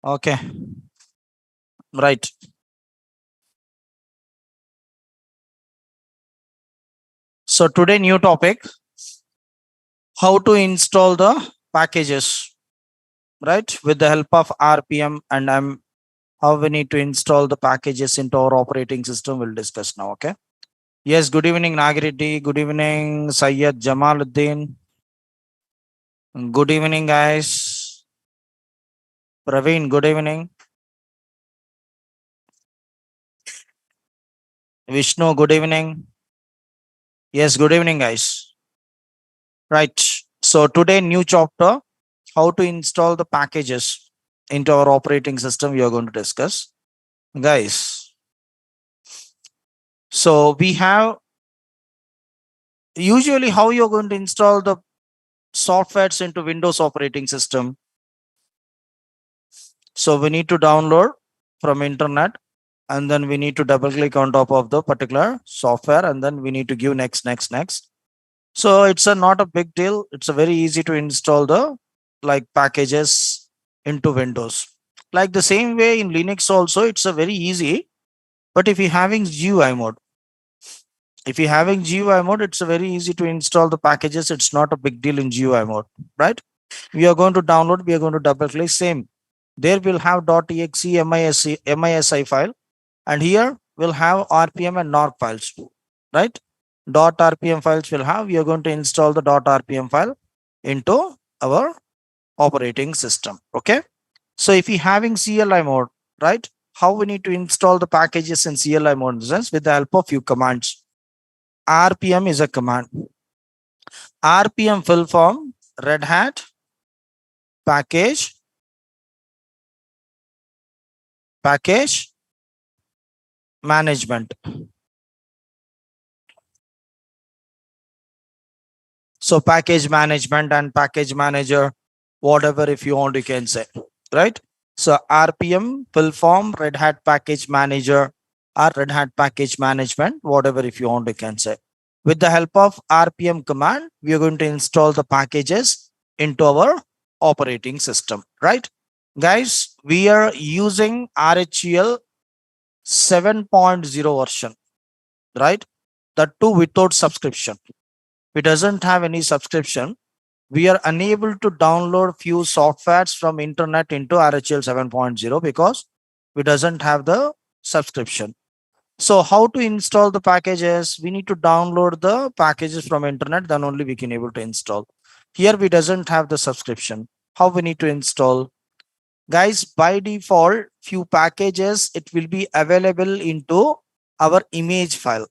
Okay, right. So today new topic, how to install the packages, right? With the help of RPM and how we need to install the packages into our operating system. We'll discuss now. Okay. Yes. Good evening, Nagiriti. Good evening, Syed Jamaluddin. Good evening, guys. Praveen. Good evening. Vishnu. Good evening. Yes. Good evening, guys. Right. So today new chapter, how to install the packages into our operating system. We are going to discuss, guys. So we have usually how you're going to install the softwares into Windows operating system. So we need to download from internet, and then we need to double click on top of the particular software, and then we need to give next. So it's not a big deal. It's a very easy to install the like packages into Windows. Like the same way in Linux also, it's a very easy. But if you're having GUI mode, it's a very easy to install the packages. It's not a big deal in GUI mode, right? We are going to download, we are going to double click same. There we'll have .exe misi file, and here we'll have RPM and NORC files, right? .rpm files will have, we are going to install the .rpm file into our operating system. Okay. So if we having CLI mode, right? How we need to install the packages in CLI mode, in the sense with the help of few commands. RPM is a command. RPM full form Red Hat package management. So package management and package manager, whatever if you want, you can say, right? So RPM full form Red Hat package manager or Red Hat package management, whatever if you want, you can say. With the help of RPM command, we are going to install the packages into our operating system, right? Guys, we are using RHEL 7.0 version, right? That too without subscription. It doesn't have any subscription. We are unable to download few softwares from internet into RHEL 7.0 because it doesn't have the subscription. So how to install the packages? We need to download the packages from internet, then only we can able to install. Here we doesn't have the subscription. How we need to install? Guys, by default, few packages, it will be available into our image file.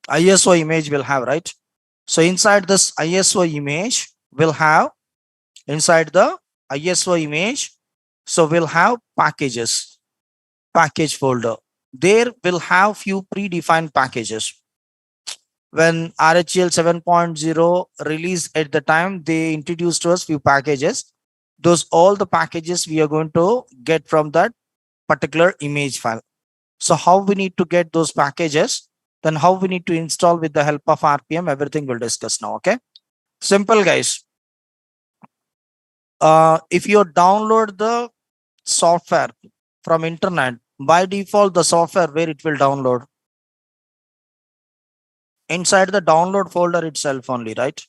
ISO image will have, right? So inside this ISO image, we'll have inside the ISO image, so we'll have packages, package folder. There will have few predefined packages. When RHEL 7.0 released at the time, they introduced to us few packages. Those all the packages we are going to get from that particular image file. So how we need to get those packages, then how we need to install with the help of RPM, everything we'll discuss now. Okay. Simple, guys. If you download the software from internet, by default the software where it will download inside the download folder itself only, right?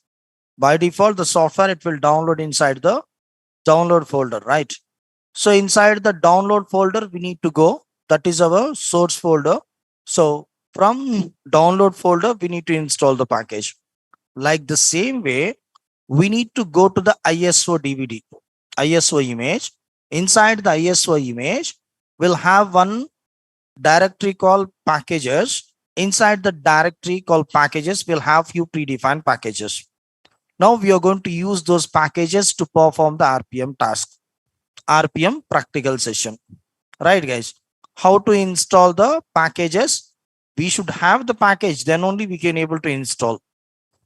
By default the software, it will download inside the download folder, right? So inside the download folder we need to go, that is our source folder. So from download folder we need to install the package. Like the same way, we need to go to the ISO DVD, ISO image. Inside the ISO image, we'll have one directory called packages. Inside the directory called packages, we'll have few predefined packages. Now we are going to use those packages to perform the RPM task, RPM practical session. Right, guys? How to install the packages? We should have the package, then only we can able to install.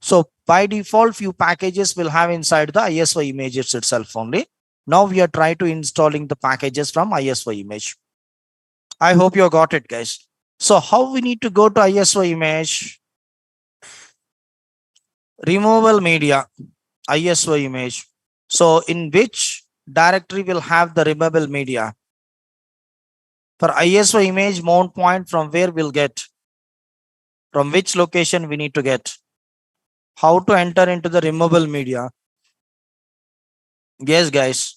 So by default, few packages will have inside the ISO images itself only. Now we are trying to installing the packages from ISO image. I hope you got it, guys. So how we need to go to ISO image? Removable media, ISO image. So in which directory will have the removable media. For ISO image mount point, from where we'll get, from which location we need to get, how to enter into the removable media. Yes, guys.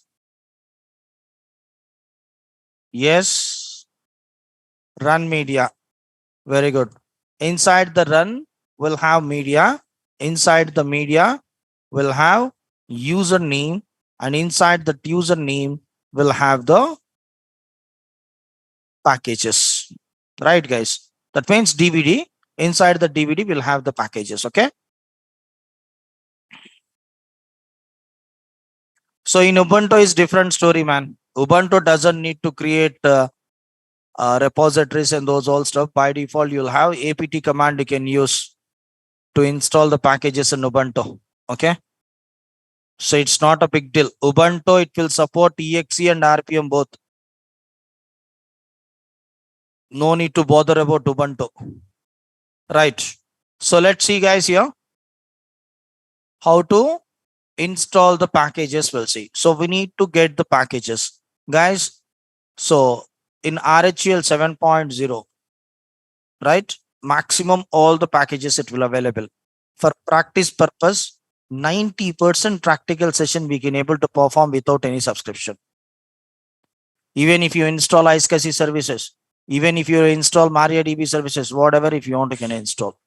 Yes, run media. Very good. Inside the run will have media. Inside the media will have username, and inside the username will have the packages. Right, guys? That means DVD. Inside the DVD will have the packages. Okay. So in Ubuntu is different story, man. Ubuntu doesn't need to create repositories and those all stuff. By default, you'll have apt command you can use to install the packages in Ubuntu. Okay. So it's not a big deal. Ubuntu, it will support exe and RPM both. No need to bother about Ubuntu. Right. So let's see, guys, here how to install the packages. We'll see. So we need to get the packages, guys. So in RHEL 7.0, right? Maximum all the packages it will available. For practice purpose, 90% practical session we can able to perform without any subscription. Even if you install iSCSI services, even if you install MariaDB services, whatever, if you want, you can install.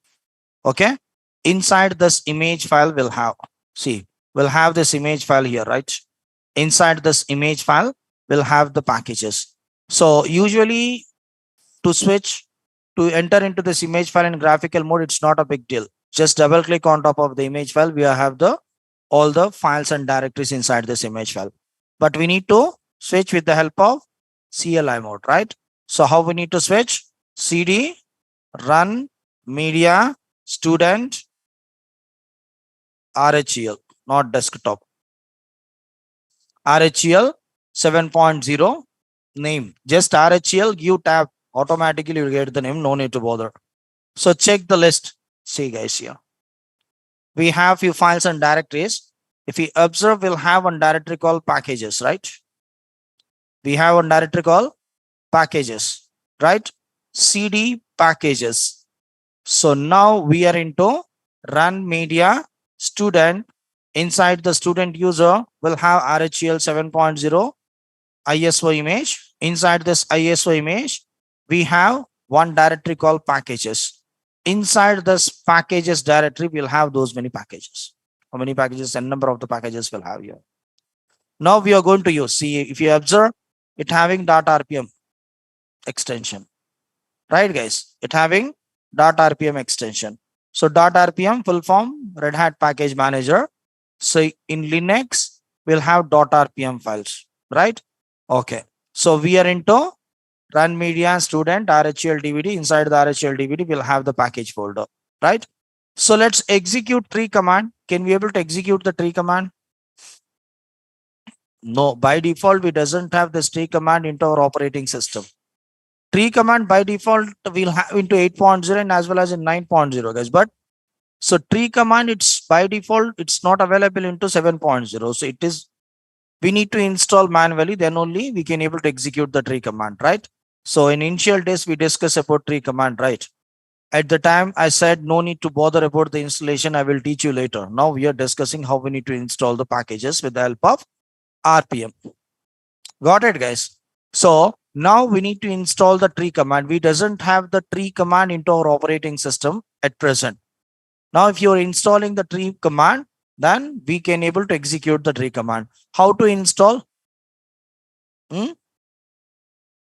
Okay. Inside this image file will have, see, we'll have this image file here, right? Inside this image file, we'll have the packages. So usually to switch, to enter into this image file in graphical mode, it's not a big deal. Just double click on top of the image file. We have the all the files and directories inside this image file. But we need to switch with the help of CLI mode, right? So how we need to switch? CD, run, media, student, RHEL, not desktop. RHEL 7.0 name. Just RHEL, give tab. Automatically you get the name. No need to bother. So check the list. See, guys, here. We have few files and directories. If we observe, we'll have one directory called packages, right? We have one directory called packages, right? CD packages. So now we are into run media student. Inside the student user will have RHEL 7.0 ISO image. Inside this ISO image, we have one directory called packages. Inside this packages directory, we'll have those many packages. How many packages and number of the packages we'll have here. Now we are going to use, see, if you observe it having .rpm extension, right, guys? It having .rpm extension. So .rpm full form Red Hat Package Manager. So in Linux, we'll have .rpm files, right? Okay. So we are into run media student RHEL DVD. Inside the RHEL DVD, we'll have the package folder, right? So let's execute tree command. Can we able to execute the tree command? No, by default, we doesn't have this tree command into our operating system. Tree command by default we'll have into 8.0 and as well as in 9.0, guys. But so tree command, it's by default, it's not available into 7.0. So it is, we need to install manually, then only we can able to execute the tree command, right? So in initial days, we discuss about tree command, right? At the time I said no need to bother about the installation. I will teach you later. Now we are discussing how we need to install the packages with the help of RPM. Got it, guys? So now we need to install the tree command. We doesn't have the tree command into our operating system at present. Now, if you're installing the tree command, then we can able to execute the tree command. How to install?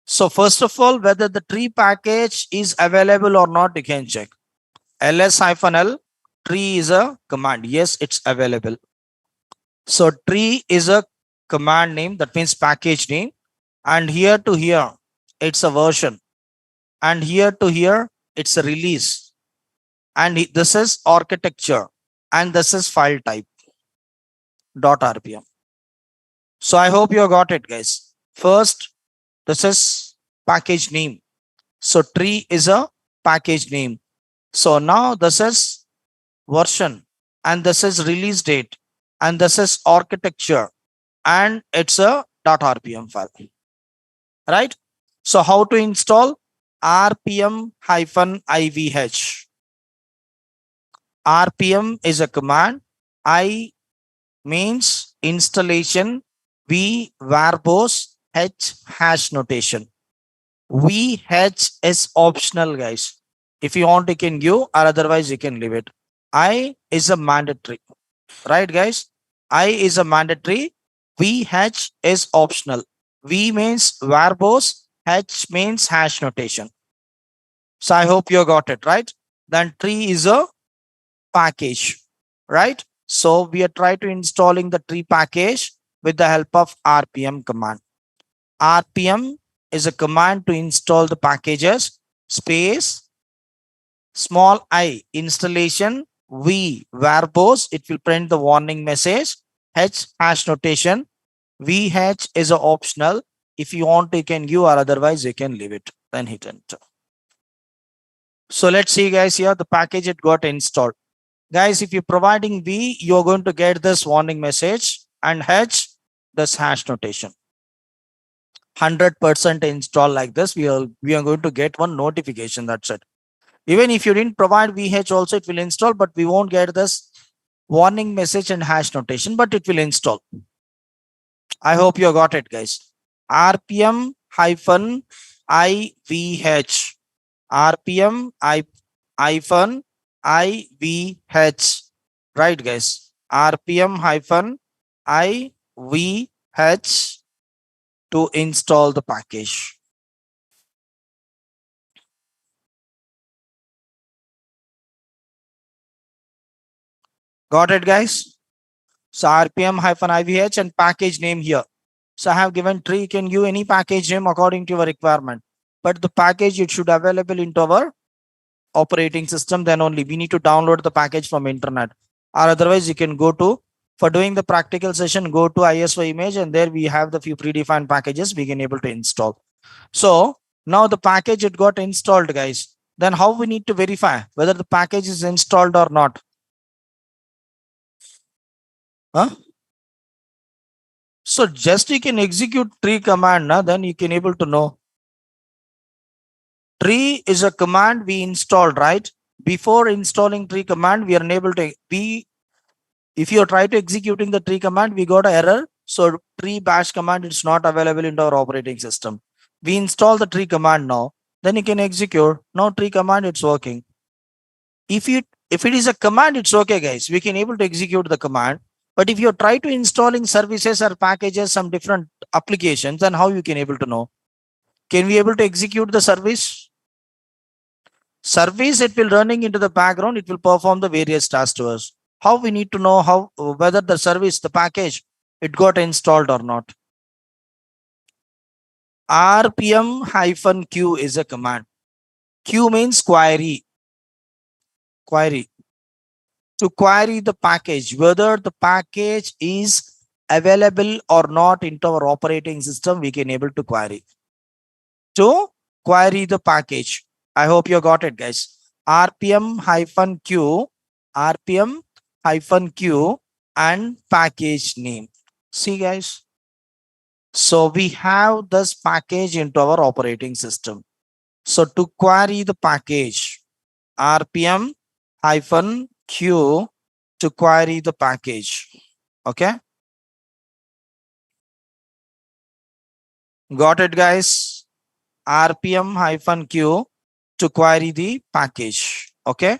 So first of all, whether the tree package is available or not, you can check. ls-l tree is a command. Yes, it's available. So tree is a command name, that means package name. And here to here, it's a version. And here to here, it's a release. And this is architecture. And this is file type. .rpm. So I hope you got it, guys. First, this is package name. So tree is a package name. So now this is version. And this is release date. And this is architecture. and it's a .rpm file, right? So how to install? rpm-ivh. rpm is a command. I means installation. V verbose. H hash notation. VH is optional, guys. If you want, you can give, or otherwise you can leave it. I is a mandatory, right, guys? I is a mandatory. VH is optional. V means verbose. H means hash notation. So I hope you got it, right? Then tree is a package, right? So we are trying to installing the tree package with the help of RPM command. RPM is a command to install the packages, space, small I installation, V verbose, it will print the warning message, H hash notation, VH is a optional. If you want, you can give, or otherwise you can leave it. Then hit enter. So let's see, guys, here the package it got installed. Guys, if you're providing V, you're going to get this warning message, and H, this hash notation. 100% install like this, we are going to get one notification. That's it. Even if you didn't provide VH also, it will install, but we won't get this warning message and hash notation, but it will install. I hope you got it, guys. RPM hyphen IVH. RPM hyphen IVH. Right, guys. RPM hyphen IVH to install the package. Got it, guys? So RPM-IVH and package name here. So I have given tree, you can give any package name according to your requirement. But the package, it should available into our operating system. Then only we need to download the package from internet. Or otherwise you can go to, for doing the practical session, go to ISO image, and there we have the few predefined packages we can able to install. So now the package it got installed, guys. Then how we need to verify whether the package is installed or not? Huh? So just you can execute tree command, then you can able to know. Tree is a command we installed, right? Before installing tree command, we are unable to if you try to executing the tree command, we got an error. So tree bash command is not available in our operating system. We install the tree command now, then you can execute. Now tree command it's working. If it is a command, it's okay, guys. We can able to execute the command. But if you try to installing services or packages, some different applications, then how you can able to know? Can we able to execute the service? Service, it will running into the background, it will perform the various tasks to us. How we need to know how whether the service, the package, it got installed or not? RPM-Q is a command. Q means query. Query. To query the package, whether the package is available or not into our operating system, we can able to query. To query the package. I hope you got it, guys. RPM-Q, RPM-Q and package name. See, guys. So we have this package into our operating system. So to query the package, RPM-Q to query the package. Okay. Got it, guys? RPM-Q to query the package. Okay.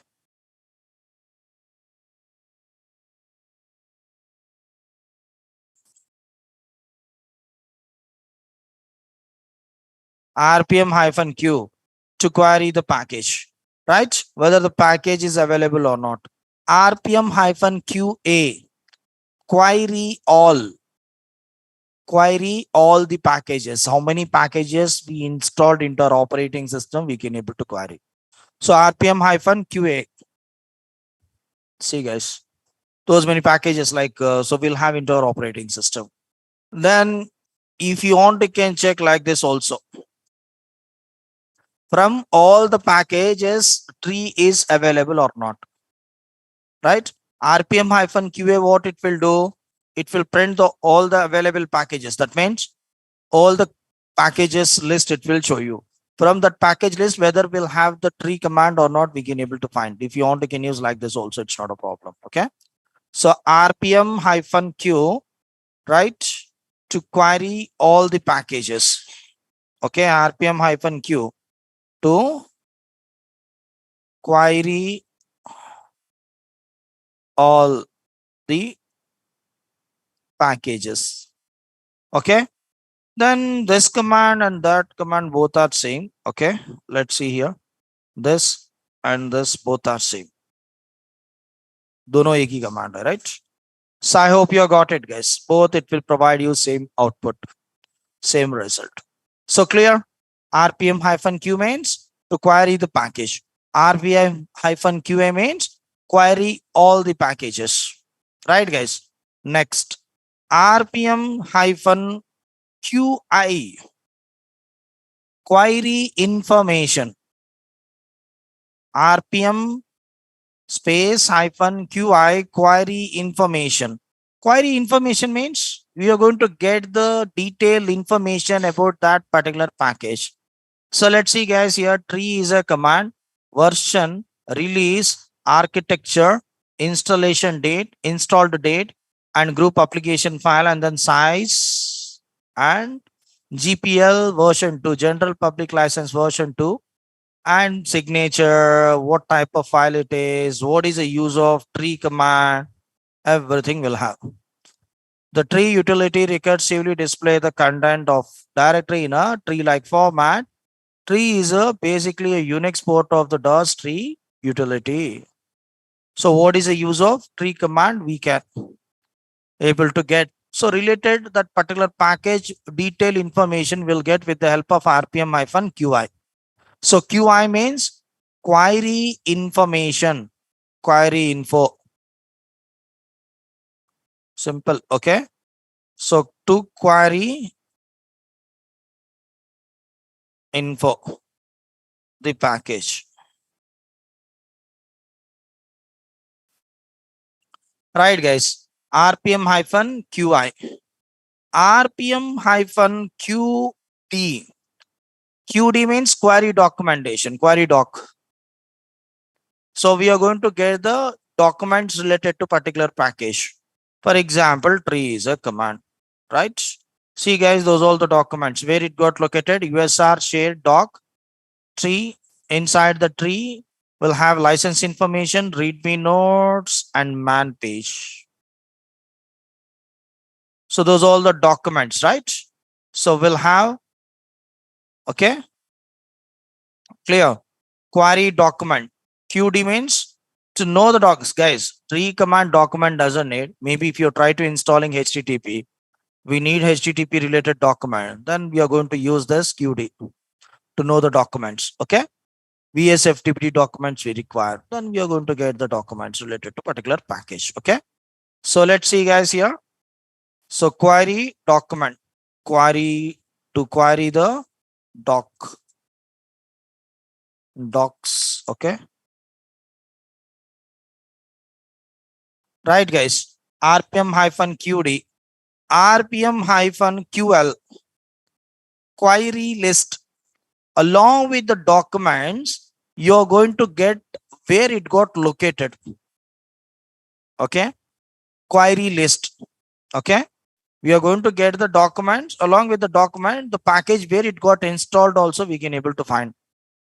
RPM-Q to query the package, right? Whether the package is available or not. RPM-QA, query all. Query all the packages. How many packages we installed into our operating system, we can able to query. So RPM-QA. See, guys, those many packages like, so we'll have into our operating system. Then if you want, you can check like this also. From all the packages, tree is available or not, right? RPM-QA, what it will do? it will print all the available packages. That means all the packages list it will show you. From that package list, whether we'll have the tree command or not, we can able to find. If you want, you can use like this also, it's not a problem. Okay. So rpm-q, right, to query all the packages. Okay, rpm-q to query all the packages. Okay, then this command and that command both are same. Okay, let's see here. This and this both are same. दोनों एक ही command है, right? So I hope you got it, guys. Both it will provide you same output, same result. So clear? rpm-q means to query the package. rpm-qa means query all the packages. Right, guys? Next, rpm-qi, query information. rpm space hyphen qi, query information. Query information means we are going to get the detailed information about that particular package. So let's see, guys, here tree is a command, version, release, architecture, installation date, installed date, and group application file, and then size and GPL version 2, general public license version 2, and signature, what type of file it is, what is the use of tree command, everything will have. The tree utility recursively display the content of directory in a tree-like format. Tree is basically a Unix port of the DOS tree utility. So what is the use of tree command? We can able to get. So related that particular package detail information will get with the help of rpm-qi. So QI means query information, query info. Simple. Okay. So to query info, the package. Right, guys. rpm-qi. rpm-qd. QD means query documentation, query doc. So we are going to get the documents related to particular package. For example, tree is a command, right? See, guys, those all the documents where it got located. USR shared doc tree. Inside the tree will have license information, readme notes, and man page. So those all the documents, right? So we'll have, okay, clear. Query document. QD means to know the docs, guys. Tree command document doesn't need. Maybe if you try to installing HTTP, we need HTTP related document. Then we are going to use this QD to know the documents. Okay. VSFTP documents we require. Then we are going to get the documents related to particular package. Okay. So let's see, guys, here. So query document, query to query the docs. Okay. Right, guys. rpm-qd, rpm-ql, query list. Along with the documents, you're going to get where it got located. Okay. Query list. Okay. We are going to get the documents. Along with the document, the package where it got installed also we can able to find.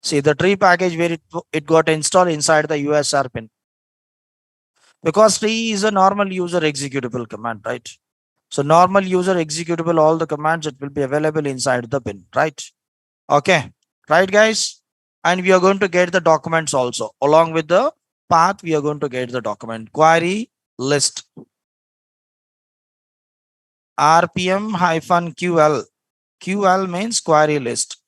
See the tree package where it got installed inside the USR bin. Because tree is a normal user executable command, right? So normal user executable, all the commands that will be available inside the bin, right? Okay, right, guys? And we are going to get the documents also. Along with the path, we are going to get the document. Query list. rpm-ql. QL means query list.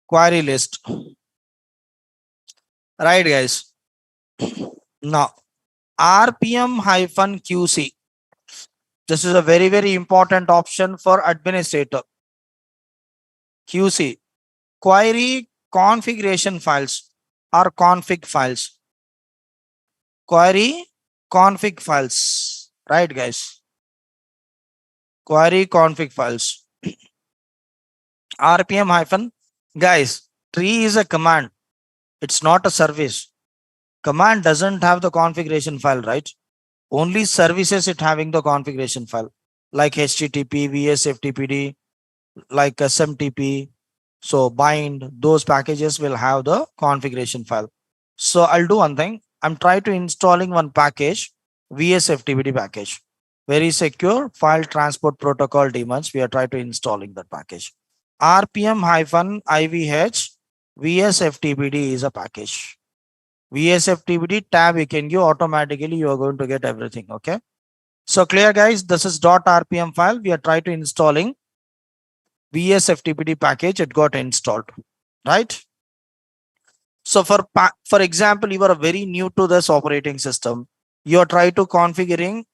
Query list. Right, guys? Now, rpm-qc. This is a very, very important option for administrator. QC, query configuration files or config files. Query config files, right guys? Query config files. RPM hyphen, guys, tree is a command. It's not a service. Command doesn't have the configuration file, right? Only services it having the configuration file, like HTTP, VSFTPD, like SMTP. So bind, those packages will have the configuration file. So I'll do one thing. I'm trying to installing one package, VSFTPD package. Very secure file transport protocol daemons. We are trying to installing that package. RPM hyphen IVH VSFTPD is a package. VSFTPD tab you can give automatically. You are going to get everything. Okay. So clear guys, this is .rpm file. We are trying to installing VSFTPD package. It got installed, right? So for example, you are very new to this operating system. You are trying to configuring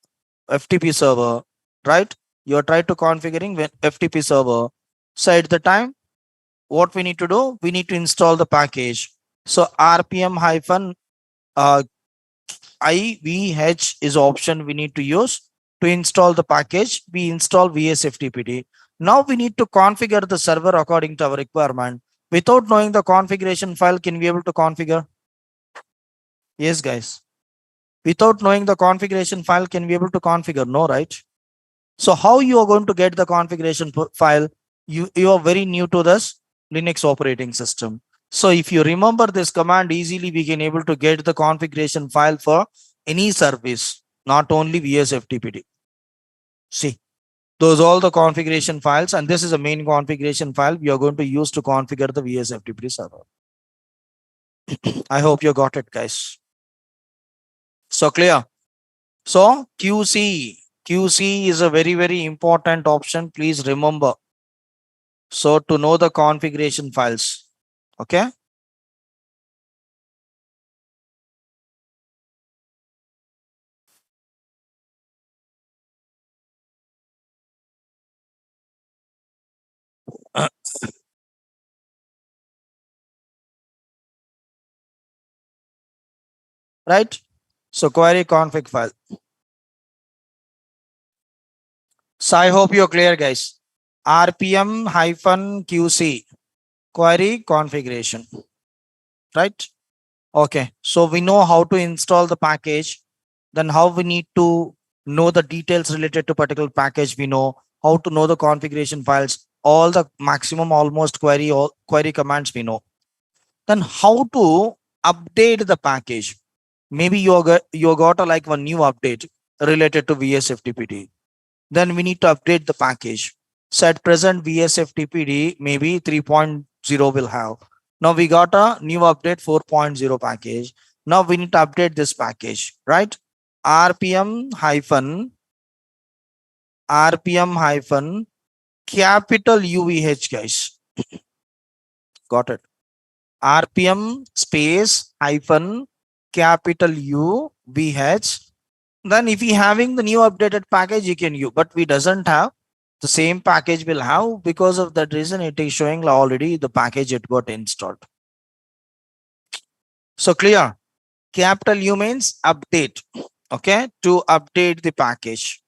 FTP server, right? You are trying to configuring FTP server. So at the time, what we need to do, we need to install the package. So RPM hyphen IVH is option we need to use to install the package. We install VSFTPD. Now we need to configure the server according to our requirement. Without knowing the configuration file, can we be able to configure? Yes, guys. Without knowing the configuration file, can we be able to configure? No, right? So how you are going to get the configuration file? You are very new to this Linux operating system. So if you remember this command easily, we can able to get the configuration file for any service, not only VSFTPD. See, those all the configuration files, and this is a main configuration file we are going to use to configure the VSFTPD server. I hope you got it, guys. So clear. So QC is a very, very important option. Please remember. So to know the configuration files. Okay. Right. So query config file. So I hope you're clear, guys. RPM hyphen QC query configuration. Right. Okay. So we know how to install the package. Then how we need to know the details related to particular package. We know how to know the configuration files, all the maximum almost all query commands we know. Then how to update the package. Maybe you got a, like one new update related to VSFTPD. Then we need to update the package. So at present VSFTPD maybe 3.0 will have. Now we got a new update 4.0 package. Now we need to update this package, right? RPM hyphen capital UVH, guys. Got it. RPM space hyphen capital UVH. Then if you having the new updated package, you can use, but we doesn't have the same package will have. Because of that reason, it is showing already the package it got installed. So clear. Capital U means update. Okay, to update the package.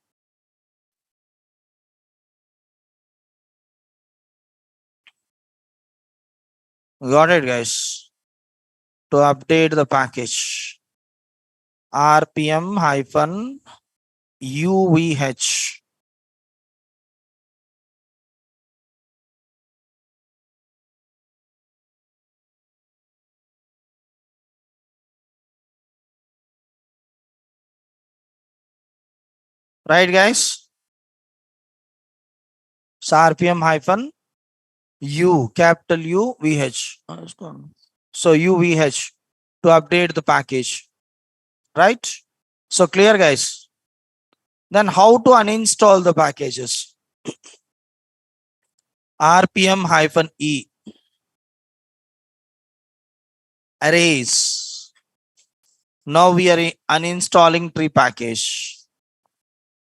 Got it, guys. To update the package. RPM hyphen UVH. Right, guys? So RPM hyphen U, capital UVH. So UVH to update the package. Right? So clear, guys. Then how to uninstall the packages? RPM hyphen E. Erase. Now we are uninstalling tree package.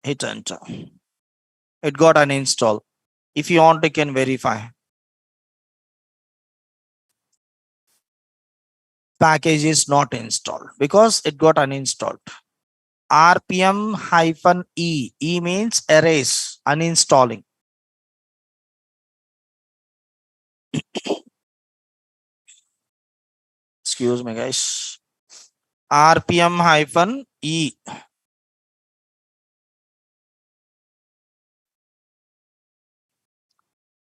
hit enter. It got uninstalled. If you want, you can verify. Package is not installed because it got uninstalled. RPM-E. E means erase, uninstalling. Excuse me, guys. RPM-E.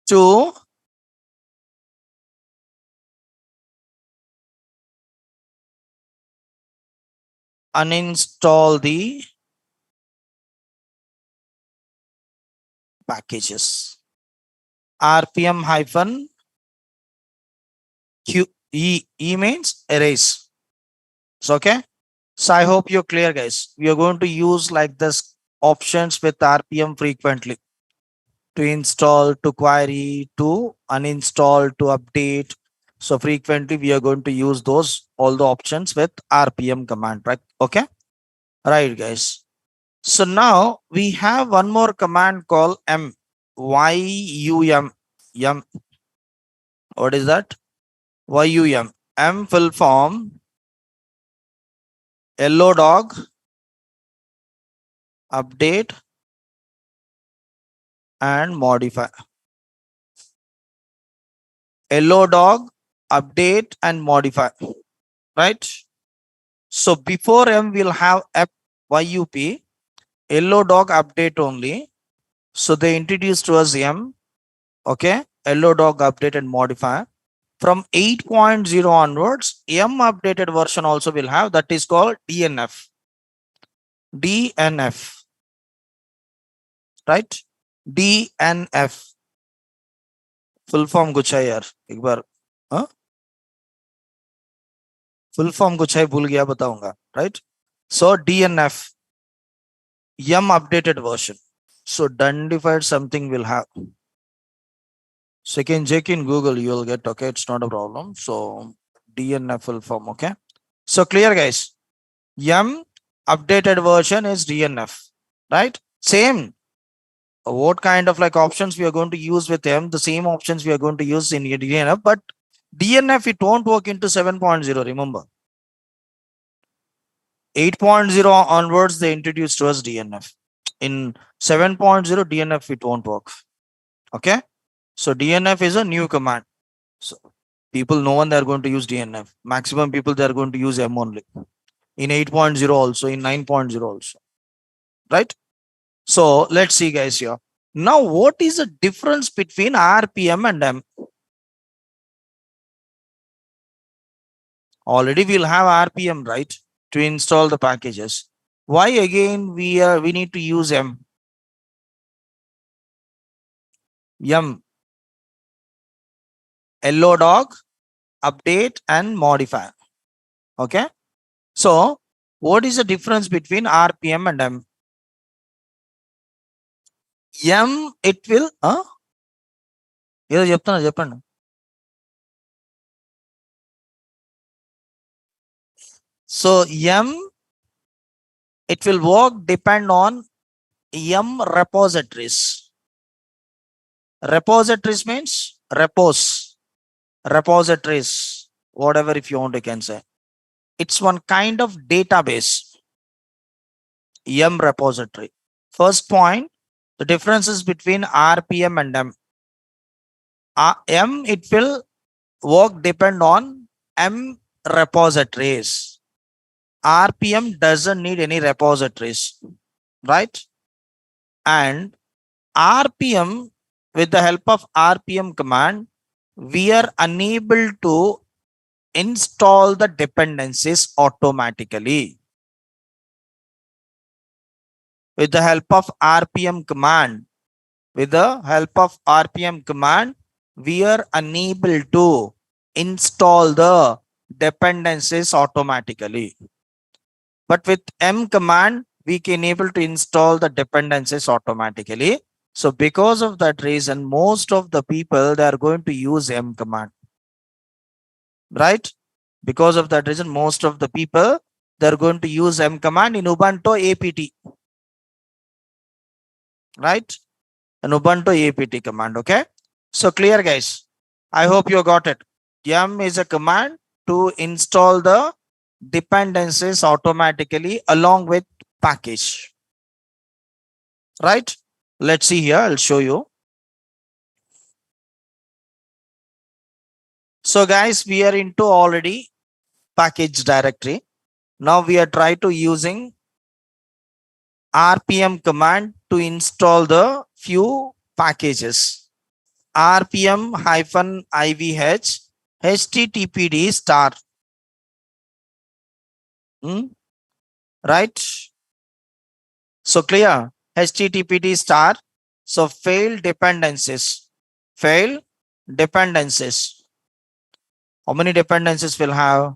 To uninstall the packages. RPM-Q. E means erase. So, okay. So I hope you're clear, guys. We are going to use like this options with RPM frequently to install, to query, to uninstall, to update. So frequently we are going to use those all the options with RPM command, right? Okay. Right, guys. So now we have one more command called YUM. Yum. What is that? YUM. M full form yellow dog update and modify. Yellow dog update and modify, right? So before M we'll have YUP, yellow dog update only. So they introduced to us M, okay, yellow dog update and modify. From 8.0 onwards, M updated version also will have, that is called DNF. DNF, right? DNF. Full form कुछ है यार एक बार, हाँ? Full form कुछ है भूल गया बताऊंगा, right? So DNF, M updated version. So Dundified something will have. So you can check in Google, you will get, okay, it's not a problem. So DNF full form, okay. So clear, guys. M updated version is DNF, right? Same. What kind of like options we are going to use with M? The same options we are going to use in DNF, but DNF it won't work into 7.0. Remember, 8.0 onwards they introduced to us DNF. In 7.0 DNF it won't work. Okay, so DNF is a new command. So people, no one they are going to use DNF. Maximum people they are going to use M only. In 8.0 also, in 9.0 also, right? So let's see, guys, here. Now, what is the difference between RPM and M? Already we'll have RPM, right, to install the packages. Why again we need to use M? M, yellow dog, update and modify. Okay. So what is the difference between RPM and M? M it will ఏదో చెప్తున్నా చెప్పండి. So M it will work depend on M repositories. Repositories means repositories, whatever if you want you can say. It's one kind of database. M repository. First point, the differences between RPM and M. M it will work depend on M repositories. RPM doesn't need any repositories, right? And RPM, with the help of RPM command, we are unable to install the dependencies automatically. With the help of RPM command, we are unable to install the dependencies automatically. But with M command, we can able to install the dependencies automatically. So because of that reason, most of the people they are going to use M command, right? Because of that reason, most of the people they are going to use M command in Ubuntu APT. right? An Ubuntu apt command. Okay, so clear, guys. I hope you got it. Yum is a command to install the dependencies automatically along with package, right? Let's see here. I'll show you. So guys, we are into already package directory. Now we are trying to using RPM command to install the few packages. RPM hyphen IVH HTTPD star. Right? So clear. HTTPD star. So fail dependencies. Fail dependencies. How many dependencies will have?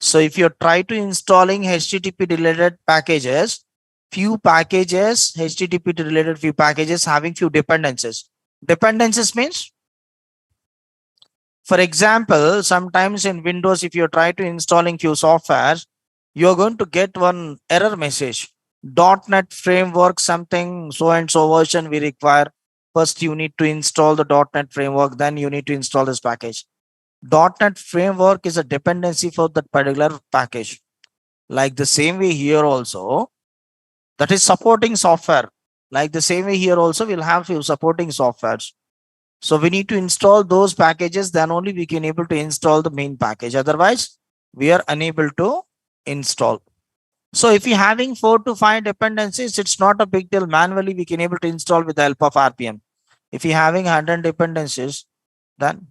So if you try to installing HTTP related packages, few packages, HTTP related few packages having few dependencies. Dependencies means, for example, sometimes in Windows, if you try to installing few softwares, you're going to get one error message. .NET framework something so and so version we require. First, you need to install the .NET framework. Then you need to install this package. .NET framework is a dependency for that particular package. Like the same way here also, that is supporting software. Like the same way here also, we'll have few supporting softwares. So we need to install those packages, then only we can able to install the main package. Otherwise, we are unable to install. So if you're having 4 to 5 dependencies, it's not a big deal. Manually, we can able to install with the help of RPM. If you're having 100 dependencies, then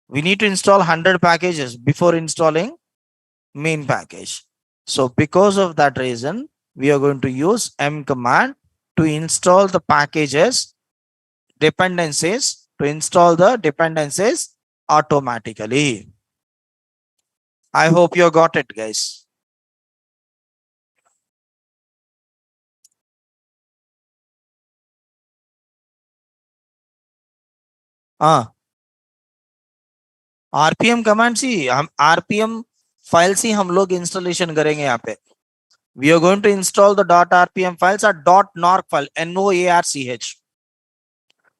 we need to install 100 packages before installing main package. So because of that reason, we are going to use M command to install the packages dependencies, to install the dependencies automatically. I hope you got it, guys. RPM command सी हम RPM file से हम लोग installation करेंगे यहाँ पे. We are going to install the .rpm files or .norc file, NOARCH.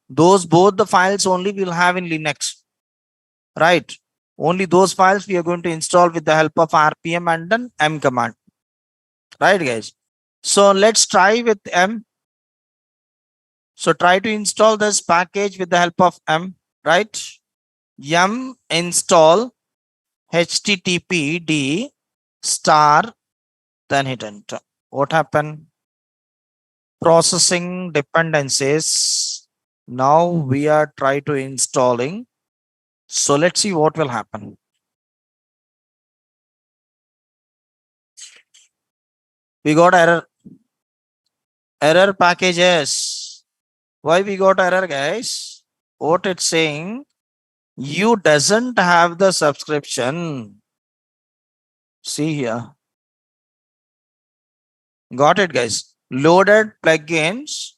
Those both the files only we'll have in Linux, right? Only those files we are going to install with the help of RPM and then M command, right, guys? So let's try with M. So try to install this package with the help of M, right? Yum install HTTPD star, then hit enter. What happened? Processing dependencies. Now we are trying to installing. So let's see what will happen. We got error. Error packages. Why we got error, guys? What it's saying? You doesn't have the subscription. See here. Got it, guys. Loaded plugins.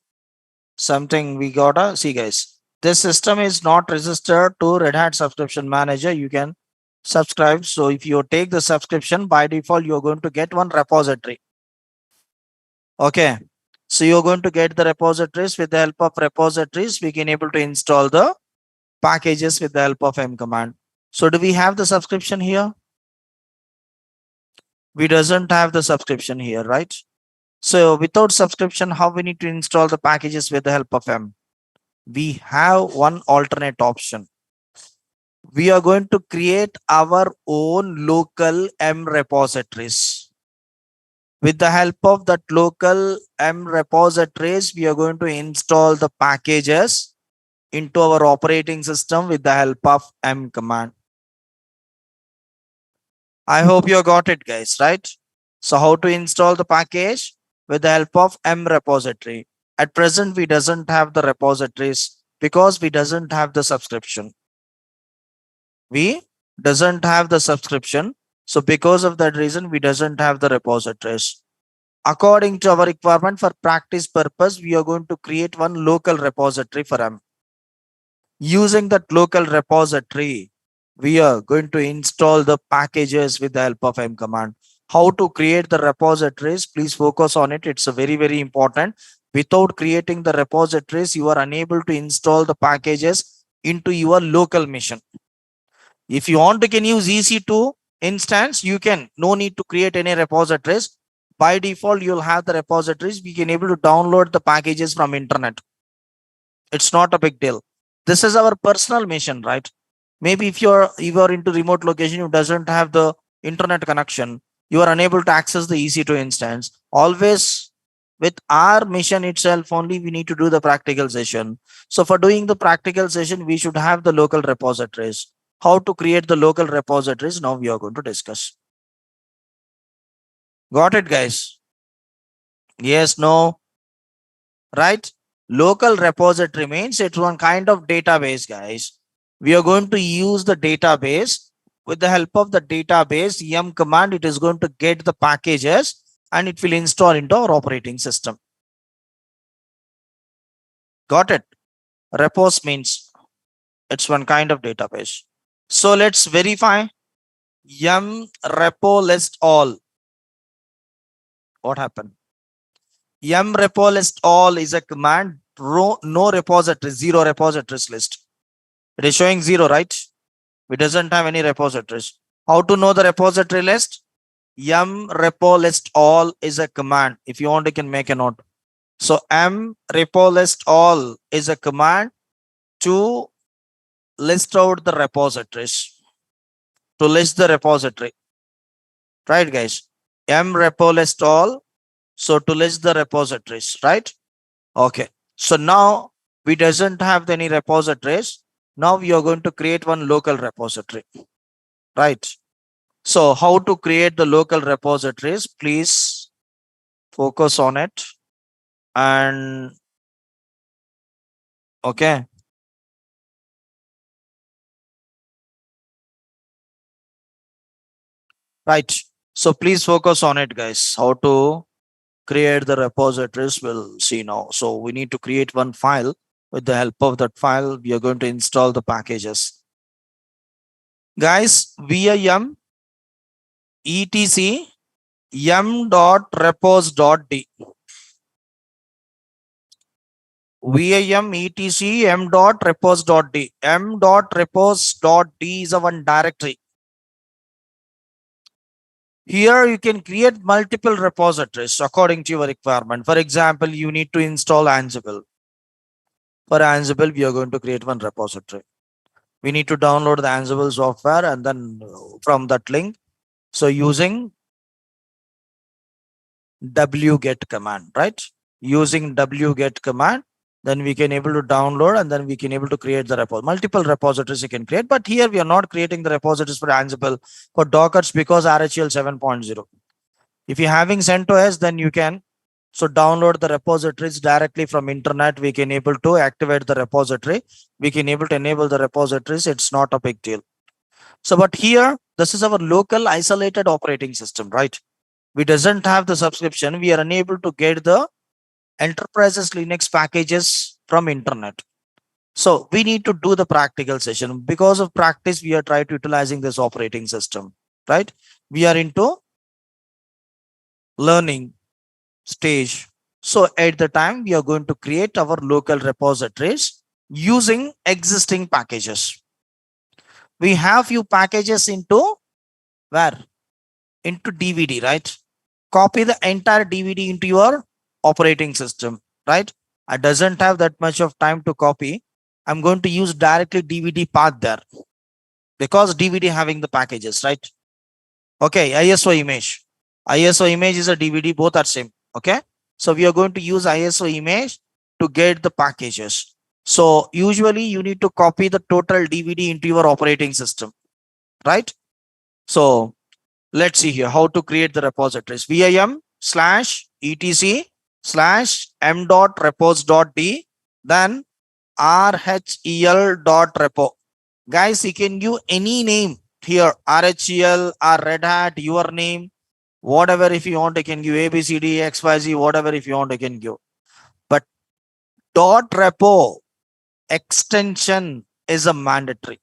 Something we gotta see, guys. This system is not registered to Red Hat Subscription Manager. You can subscribe. So if you take the subscription, by default, you're going to get one repository. Okay. So you're going to get the repositories. With the help of repositories, we can able to install the packages with the help of M command. So do we have the subscription here? We doesn't have the subscription here, right? So without subscription, how we need to install the packages with the help of M? We have one alternate option. We are going to create our own local M repositories. With the help of that local M repositories, we are going to install the packages into our operating system with the help of M command. I hope you got it, guys, right? So how to install the package? With the help of M repository. At present, we doesn't have the repositories because we doesn't have the subscription. We doesn't have the subscription. So because of that reason, we doesn't have the repositories. According to our requirement for practice purpose, we are going to create one local repository for M. Using that local repository, we are going to install the packages with the help of M command. how to create the repositories. Please focus on it. It's a very, very important. Without creating the repositories, you are unable to install the packages into your local machine. If you want, you can use EC2 instance. You can, no need to create any repositories. By default, you'll have the repositories. We can able to download the packages from internet. It's not a big deal. This is our personal mission, right? Maybe if you're into remote location, who doesn't have the internet connection, you are unable to access the EC2 instance. Always with our mission itself only, we need to do the practical session. So for doing the practical session, we should have the local repositories. How to create the local repositories, now we are going to discuss. Got it, guys? Yes, no, right? Local repository means it's one kind of database, guys. We are going to use the database. With the help of the database yum command, it is going to get the packages and it will install into our operating system. Got it? Repos means it's one kind of database. So let's verify. Yum repo list all. What happened? Yum repo list all is a command. No repository, zero repositories list. It is showing zero, right? It doesn't have any repositories. How to know the repository list? Yum repo list all is a command. If you want, you can make a note. So m repo list all is a command to list out the repositories. To list the repository. Right, guys? M repo list all. So to list the repositories, right? Okay. So now we doesn't have any repositories. Now we are going to create one local repository, right? So how to create the local repositories? Please focus on it. And okay. Right. So please focus on it, guys. How to create the repositories, we'll see now. So we need to create one file. With the help of that file, we are going to install the packages. Guys, via yum etc yum.repos.d. VIM etc m.repos.d. m.repos.d is a one directory. Here you can create multiple repositories according to your requirement. For example, you need to install Ansible. For Ansible, we are going to create one repository. We need to download the Ansible software and then from that link. So using wget command, right? Using wget command, then we can able to download and then we can able to create the repo. Multiple repositories you can create, but here we are not creating the repositories for Ansible for Dockers because RHEL 7.0. If you're having CentOS, then you can so download the repositories directly from internet. We can able to activate the repository. We can able to enable the repositories. It's not a big deal. So, but here, this is our local isolated operating system, right? We doesn't have the subscription. We are unable to get the enterprises Linux packages from internet. So we need to do the practical session. Because of practice, we are trying to utilizing this operating system, right? We are into learning stage. So at the time, we are going to create our local repositories using existing packages. We have few packages into where? Into DVD, right? Copy the entire DVD into your operating system, right? I doesn't have that much of time to copy. I'm going to use directly DVD path there because DVD having the packages, right? Okay, ISO image. ISO image is a DVD, both are same. Okay. So we are going to use ISO image to get the packages. So usually you need to copy the total DVD into your operating system, right? So let's see here how to create the repositories. VIM /etc m.repos.d, then rhel.repo. Guys, you can give any name here, RHEL or Red Hat, your name, whatever. If you want, you can give ABCD, XYZ, whatever. If you want, you can give. But .repo extension is a mandatory.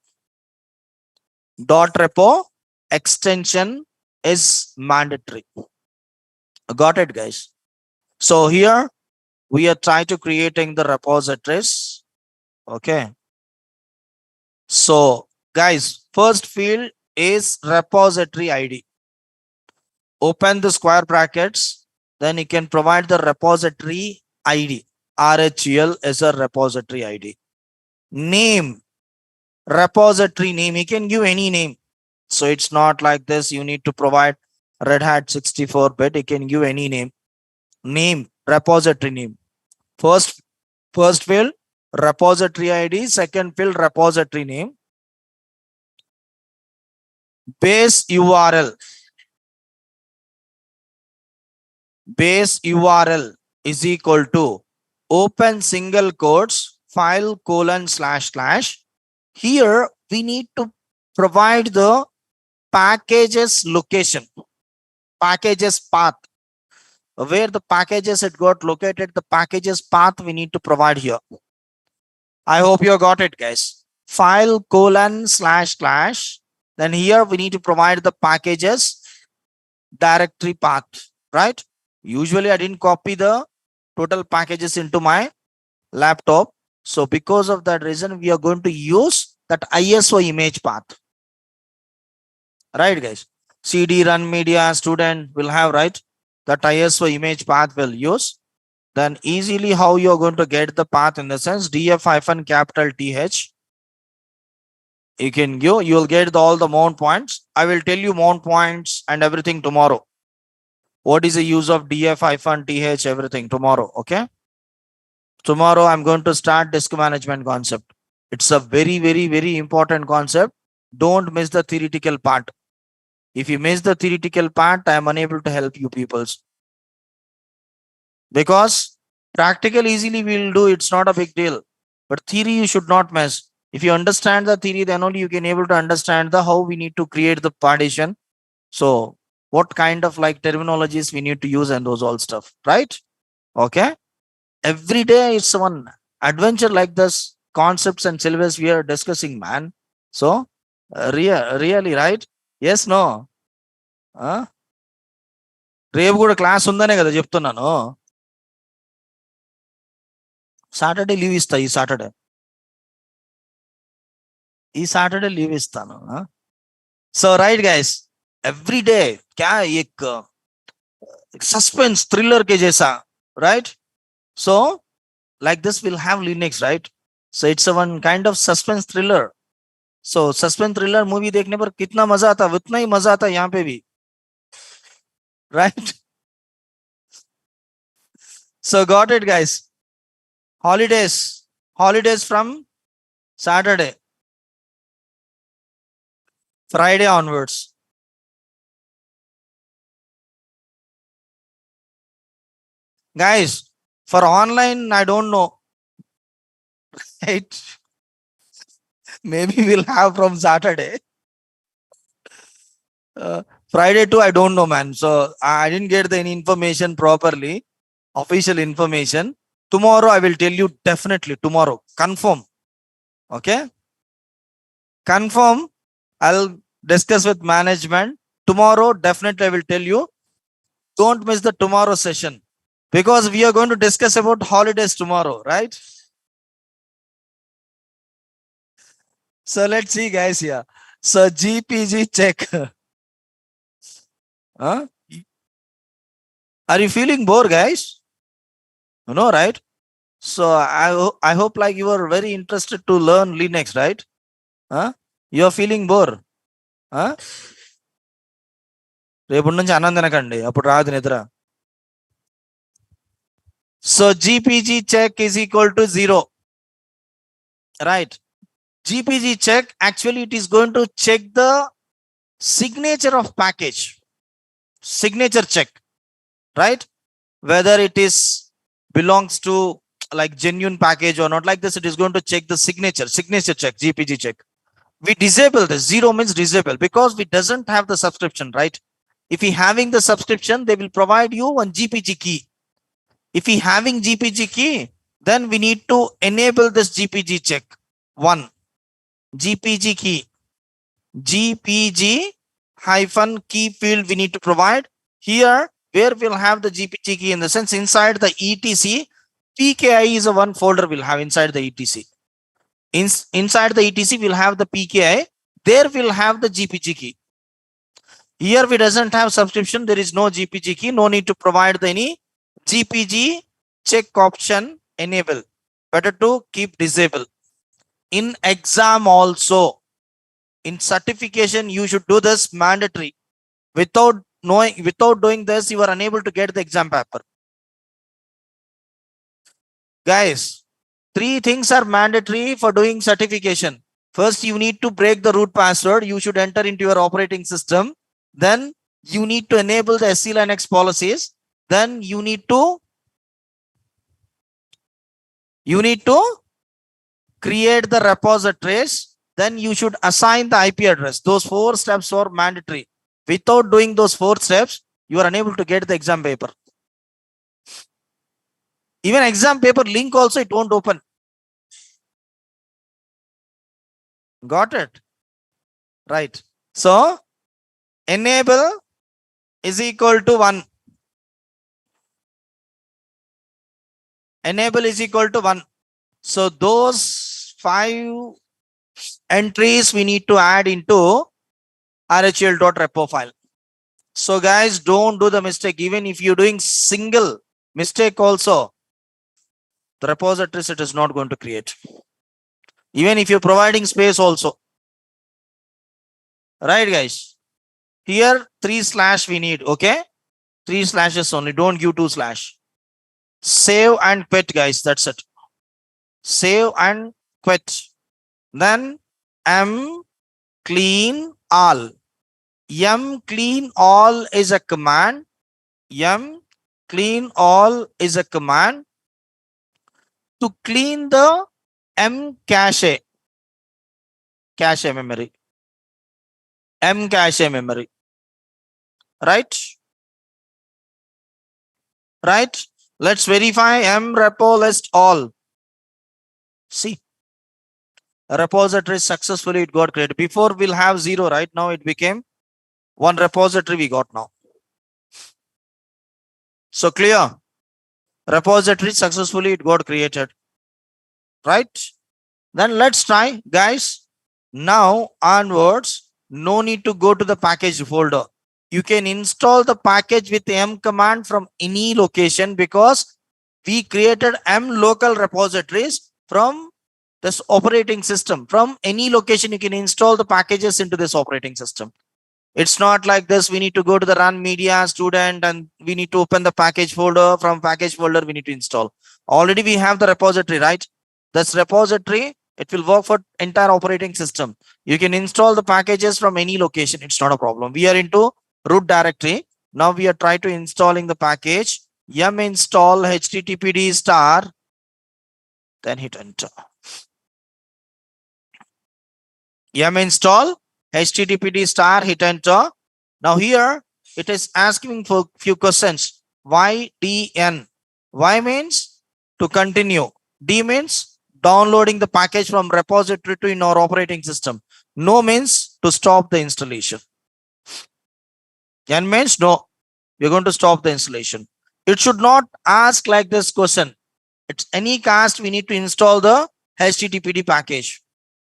.repo extension is mandatory. Got it, guys? So here we are trying to creating the repositories. Okay. So guys, first field is repository ID. Open the square brackets, then you can provide the repository ID. RHEL is a repository ID. Name, repository name, you can give any name. So it's not like this, you need to provide Red Hat 64-bit, you can give any name. Name, repository name. First field, repository ID. Second field, repository name. Base URL. Base URL is equal to open single quotes file : // Here we need to provide the packages location, packages path, where the packages it got located, the packages path we need to provide here. I hope you got it, guys. File : // then here we need to provide the packages directory path, right? Usually I didn't copy the total packages into my laptop. So because of that reason, we are going to use that ISO image path. Right, guys? CD run media student will have, right? That ISO image path will use. Then easily how you're going to get the path in the sense df-th. You can give, you will get all the mount points. I will tell you mount points and everything tomorrow. What is the use of df-th, everything tomorrow, okay? Tomorrow I'm going to start disk management concept. It's a very, very, very important concept. Don't miss the theoretical part. If you miss the theoretical part, I am unable to help you peoples. Because practical easily we'll do, it's not a big deal. But theory you should not miss. If you understand the theory, then only you can able to understand the how we need to create the partition. So what kind of like terminologies we need to use and those all stuff, right? Okay. Every day it's one adventure like this, concepts and syllabus we are discussing, man. So really, right? Yes, no. రేపు కూడా class ఉందనే కదా చెప్తున్నాను. Saturday leave ఇస్తా, ఈ Saturday leave ఇస్తాను. So right guys, every day क्या एक सस्पेंस थ्रिलर के जैसा, right? So like this we'll have Linux, right? So it's a one kind of suspense thriller. So suspense thriller movie देखने पर कितना मजा आता, उतना ही मजा आता यहाँ पे भी, right? So got it, guys? Holidays from Saturday, Friday onwards. Guys, for online, I don't know. Right? Maybe we'll have from Saturday. Friday too, I don't know, man. So I didn't get any information properly, official information. Tomorrow I will tell you definitely. Tomorrow, confirm. Okay? Confirm. I'll discuss with management. Tomorrow, definitely I will tell you. Don't miss the tomorrow session. Because we are going to discuss about holidays tomorrow, right? So let's see, guys, here. So GPG check. Huh? Are you feeling bored, guys? No, right? So I hope like you are very interested to learn Linux, right? Huh? You are feeling bored. Huh? రేపటి నుంచి అన్నం తినకండి, అప్పుడు రాదు నిద్ర. So GPG check is equal to 0. Right? GPG check, actually it is going to check the signature of package. Signature check, right? Whether it is belongs to like genuine package or not, like this, it is going to check the signature check, GPG check. We disable this. 0 means disable because we doesn't have the subscription, right? If we having the subscription, they will provide you one GPG key. If we having GPG key, then we need to enable this GPG check. 1, GPG key. GPG hyphen key field we need to provide. Here, where we'll have the GPG key, in the sense inside the etc, PKI is a one folder we'll have inside the etc. Inside the etc, we'll have the PKI. There we'll have the GPG key. Here we doesn't have subscription. There is no GPG key. No need to provide any GPG check option enable. Better to keep disable. In exam also, in certification, you should do this mandatory. Without doing this, you are unable to get the exam paper. Guys, three things are mandatory for doing certification. First, you need to break the root password. You should enter into your operating system. Then you need to enable the SC Linux policies. Then you need to create the repositories. Then you should assign the IP address. Those 4 steps are mandatory. Without doing those 4 steps, you are unable to get the exam paper. Even exam paper link also, it won't open. Got it? Right. So, enable is equal to 1. Enable is equal to 1. So, those 5 entries we need to add into RHEL.repo file. So, guys, don't do the mistake. Even if you're doing single mistake also, the repositories it is not going to create. Even if you're providing space also. Right, guys? Here 3/ we need, okay? 3 slashes only. Don't give 2/. Save and quit, guys. That's it. Save and quit. Then clean all. Clean all is a command. Clean all is a command to clean the cache memory. Cache memory. Right? Right? Let's verify repo list all. See, a repository successfully it got created. Before we'll have 0, right? Now it became 1 repository we got now. So clear? Repository successfully it got created. Right? Then let's try, guys. Now onwards, no need to go to the package folder. You can install the package with the command from any location, because we created local repositories from this operating system. From any location, you can install the packages into this operating system. It's not like this. We need to go to the run media student and we need to open the package folder. From package folder, we need to install. Already we have the repository, right? This repository, it will work for entire operating system. You can install the packages from any location. It's not a problem. We are into root directory. Now we are trying to installing the package. Install httpd star. Then hit enter. Install httpd star, hit enter. Now here it is asking for few questions. Why DN? Y means to continue. D means downloading the package from repository to in our operating system. No means to stop the installation. N means no, we're going to stop the installation. It should not ask like this question. It's any cast we need to install the httpd package.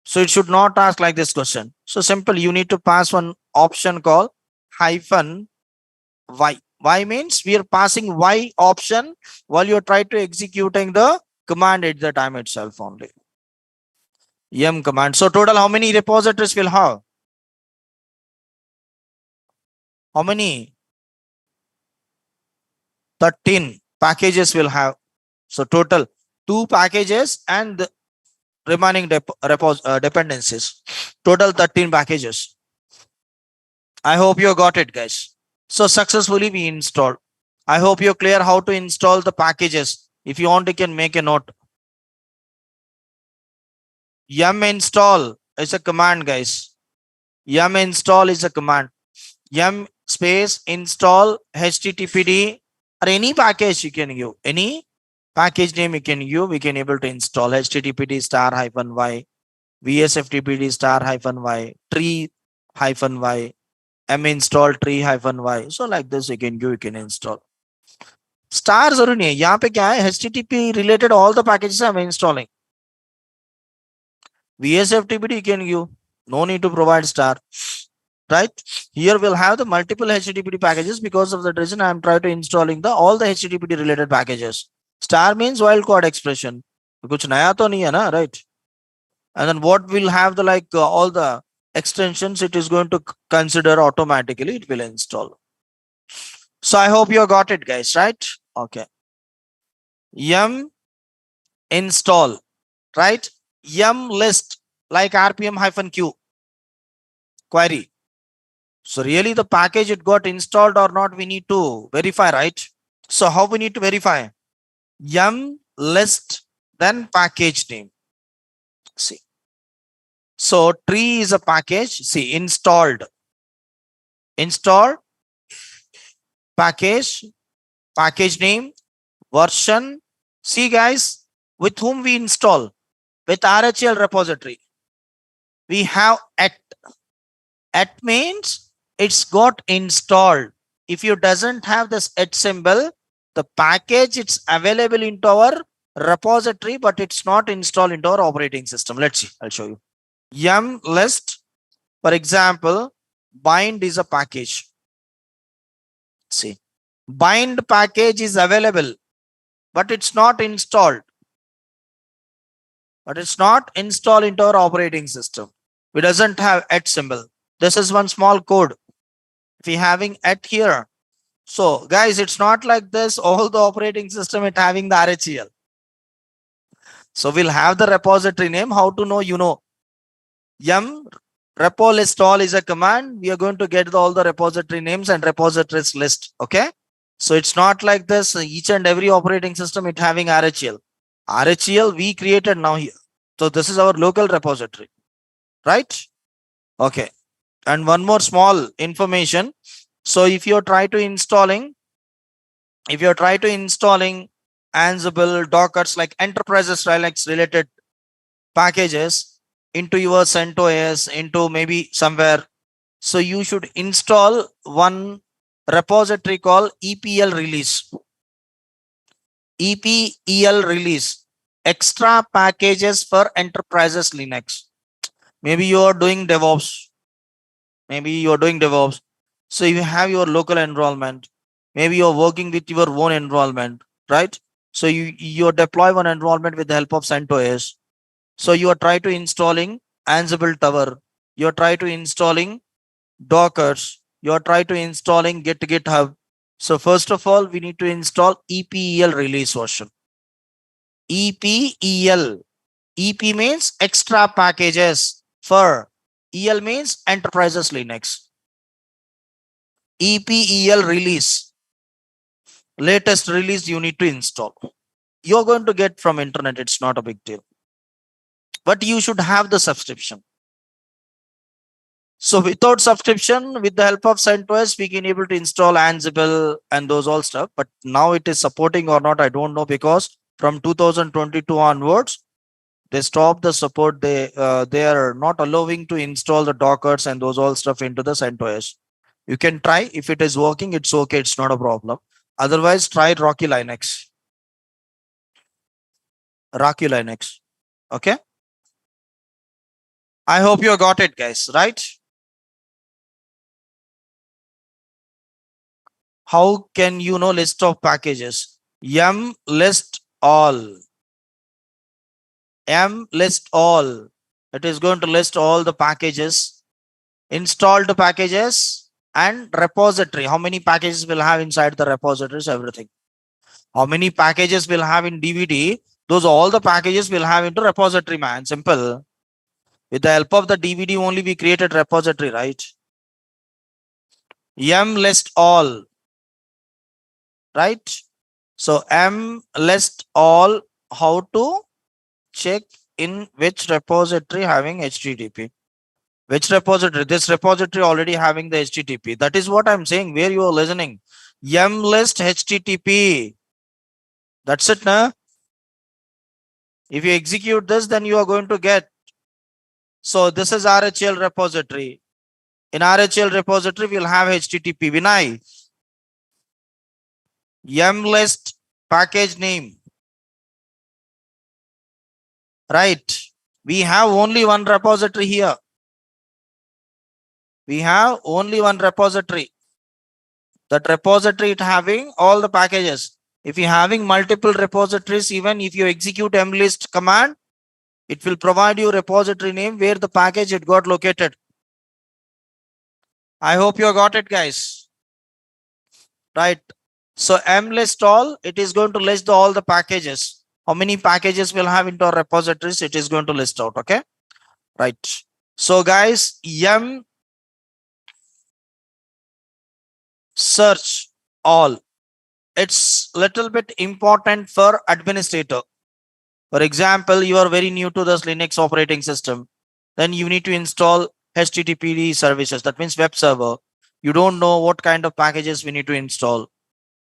So it should not ask like this question. So simple, you need to pass one option called -y. Y means we are passing Y option while you're trying to executing the command at the time itself only. Command. So total how many repositories will have? How many? 13 packages will have. So total 2 packages and the remaining dependencies. Total 13 packages. I hope you got it, guys. So successfully we installed. I hope you're clear how to install the packages. If you want, you can make a note. Install is a command, guys. Install is a command. Space install httpd or any package you can give. Any package name you can give, we can able to install httpd star -y, vsftpd star -y, tree -y, m install tree-y. So like this you can install. Star जरूरी नहीं है, यहाँ पे क्या है, HTTP related all the packages I'm installing. VSFTPD you can give, no need to provide star, right? Here we'll have the multiple HTTPD packages. Because of that reason I'm trying to installing all the HTTPD related packages. Star means wildcard expression, कुछ नया तो नहीं है ना, right? And then what will have the all the extensions it is going to consider automatically, it will install. So I hope you got it, guys, right? Okay. Yum install, right? Yum list, like rpm-q query. So really the package it got installed or not, we need to verify, right? So how we need to verify? Yum list, then package name. See. So tree is a package. See, installed. Installed. Package. Package name. Version. See guys, with whom we install? With RHEL repository. We have at. At means it's got installed. If you doesn't have this at symbol, the package it's available into our repository, but it's not installed into our operating system. Let's see, I'll show you. Yum list, for example, bind is a package. See, bind package is available, but it's not installed. But it's not installed into our operating system. It doesn't have at symbol. This is one small code. If we having at here, so guys, it's not like this. All the operating system it having the RHEL. So we'll have the repository name. How to know? You know, yum repo list all is a command. We are going to get all the repository names and repositories list. Okay. So it's not like this. Each and every operating system it having RHEL. RHEL we created now here. So this is our local repository, right? Okay. And one more small information. So if you try to installing Ansible, Dockers, like enterprises Linux related packages into your CentOS, into maybe somewhere, so you should install one repository called EPL release. EPEL release, extra packages for enterprises Linux. Maybe you are doing DevOps. So you have your local environment. Maybe you're working with your own environment, right? So you deploy one environment with the help of CentOS. So you are trying to installing Ansible Tower. You are trying to installing Dockers. You are trying to installing GitHub. So first of all, we need to install EPEL release version. EPEL. EP means extra packages for. EL means enterprises Linux. EPEL release. Latest release you need to install. You're going to get from internet. It's not a big deal. But you should have the subscription. So without subscription, with the help of CentOS, we can able to install Ansible and those all stuff. But now it is supporting or not, I don't know, because from 2022 onwards, they stopped the support. They are not allowing to install the Dockers and those all stuff into the CentOS. You can try. If it is working, it's okay. It's not a problem. Otherwise, try Rocky Linux. Rocky Linux. Okay. I hope you got it, guys, right? How can you know list of packages? Yum list all. Yum list all. It is going to list all the packages, installed packages, and repository. How many packages will have inside the repositories? Everything. How many packages will have in DVD? Those all the packages will have into repository, man. Simple. With the help of the DVD only we created repository, right? Yum list all. Right? So M list all. How to check in which repository having HTTP? Which repository? This repository already having the HTTP. That is what I'm saying. Where you are listening? Yum list HTTP. That's it, na? If you execute this, then you are going to get. So this is RHEL repository. In RHEL repository, we'll have HTTP. Vinay, mlist package name. Right. We have only one repository here. We have only one repository. That repository it having all the packages. If you're having multiple repositories, even if you execute mlist command, it will provide you repository name where the package it got located. I hope you got it, guys. Right. So mlist all, it is going to list all the packages. How many packages we'll have into our repositories, it is going to list out. Okay. Right. So guys, search all. It's little bit important for administrator. For example, you are very new to this Linux operating system. Then you need to install HTTPD services. That means web server. You don't know what kind of packages we need to install.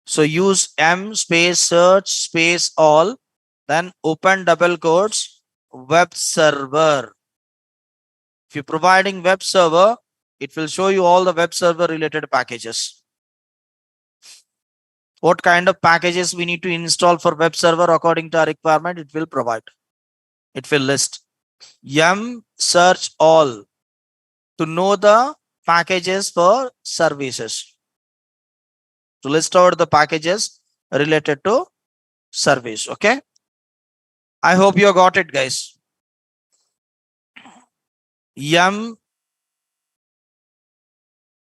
So use space search space all, then open double quotes web server. If you're providing web server, it will show you all the web server related packages. What kind of packages we need to install for web server according to our requirement, it will provide. It will list. Search all to know the packages for services. To list out the packages related to service. Okay. I hope you got it, guys.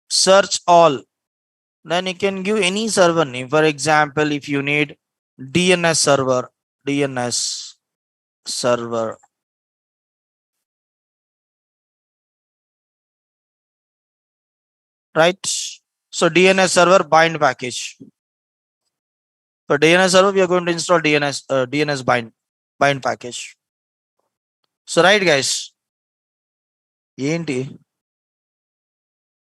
Search all. Then you can give any server name. For example, if you need DNS server. Right. So DNS server bind package. For DNS server, we are going to install DNS bind package. So right, guys. ENT.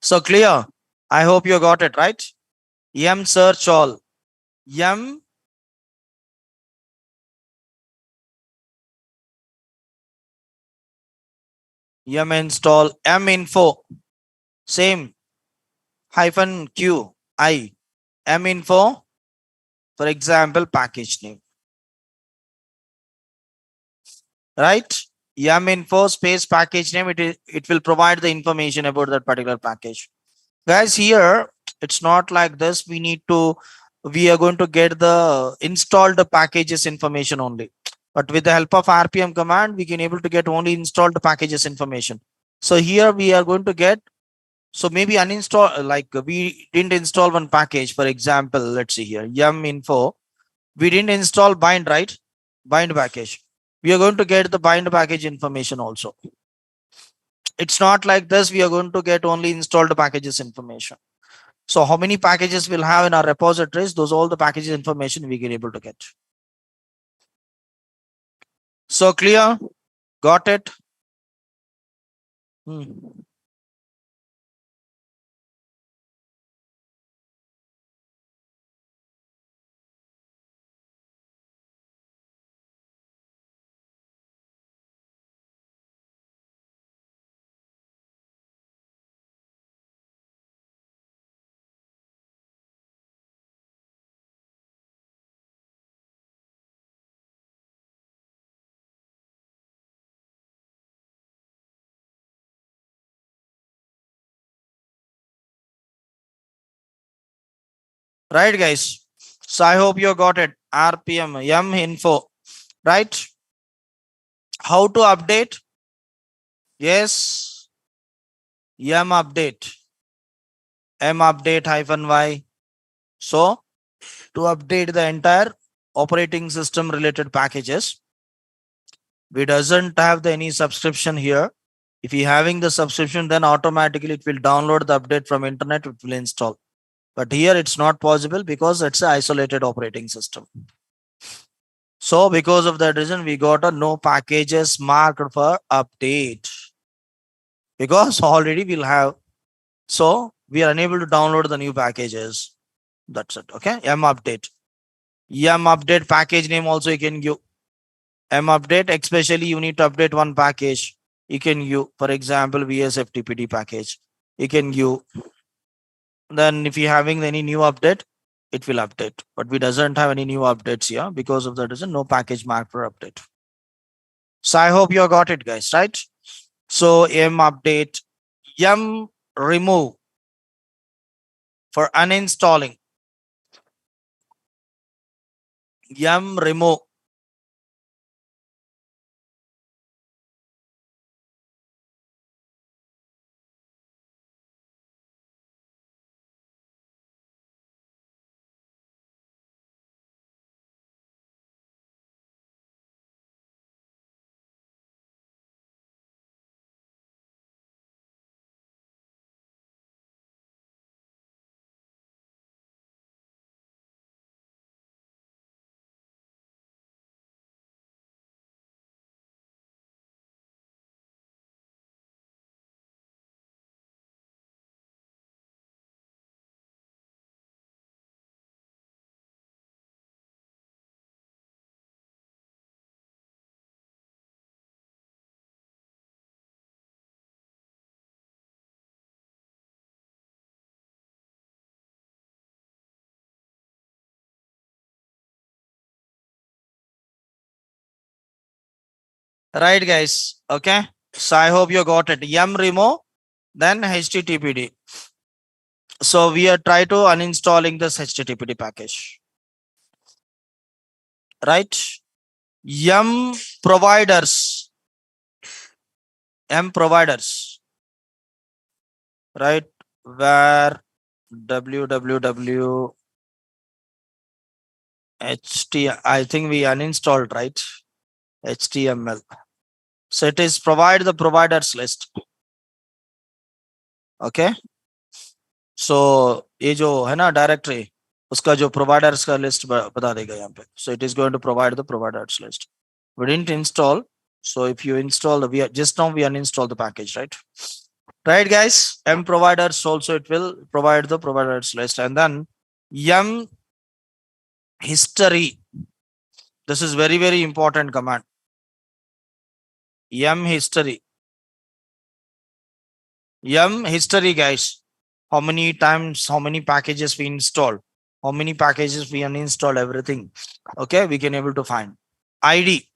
So clear. I hope you got it, right? Search all. Install info. Same. -q I info. For example, package name. Right? Info space package name. It will provide the information about that particular package. Guys, here it's not like this. We are going to get the installed packages information only. But with the help of RPM command, we can able to get only installed packages information. So here we are going to get, so maybe uninstall, like we didn't install one package. For example, let's see here, info. We didn't install bind, right? Bind package. We are going to get the bind package information also. It's not like this. We are going to get only installed packages information. So how many packages we'll have in our repositories, those all the packages information we can able to get. So clear? Got it? Right, guys. So I hope you got it. RPM info, right? How to update? Yes. update. -y. So to update the entire operating system related packages, we doesn't have any subscription here. If you having the subscription, then automatically it will download the update from internet, it will install. But here it's not possible because it's an isolated operating system. So because of that reason, we got a no packages marked for update. Because already we'll have, so we are unable to download the new packages. That's it. Okay. update. Update package name also you can give. Update, especially you need to update one package. You can use, for example, VSFTPD package. you can give. Then if you're having any new update, it will update. But we doesn't have any new updates here. Because of that reason, no package mark for update. So I hope you got it, guys, right? So m update, m remove for uninstalling, m remove. Right, guys. Okay. So I hope you got it. M remove, then HTTPD. So we are try to uninstalling this HTTPD package. Right? M providers. M providers. Right? Where www ht, I think we uninstalled, right? HTML. So it is provide the providers list. Okay. So ये जो है ना directory, उसका जो providers का list बता देगा यहाँ पे. So it is going to provide the providers list. We didn't install. So if you install the, we just now we uninstall the package, right? Right, guys. M providers also it will provide the providers list, and then M history. This is very very important command. M history. M history, guys. How many times, how many packages we installed, how many packages we uninstalled, everything. Okay, we can able to find. ID.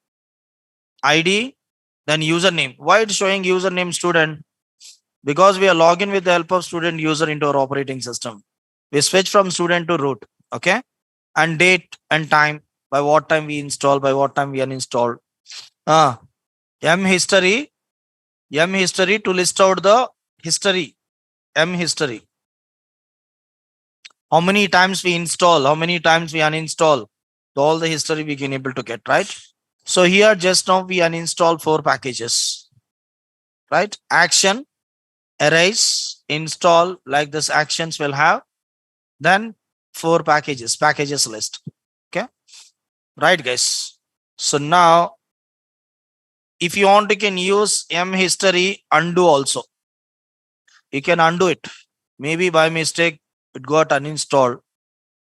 ID, then username. Why it's showing username student? Because we are logging with the help of student user into our operating system. We switch from student to root. Okay. And date and time, by what time we install, by what time we uninstall. M history, M history to list out the history. M history. How many times we install, how many times we uninstall, all the history we can able to get, right? So here just now we uninstall 4 packages, right? Action, erase, install, like this actions will have, then 4 packages list. Okay, right, guys? So now if you want, you can use M history undo also. You can undo it. Maybe by mistake it got uninstalled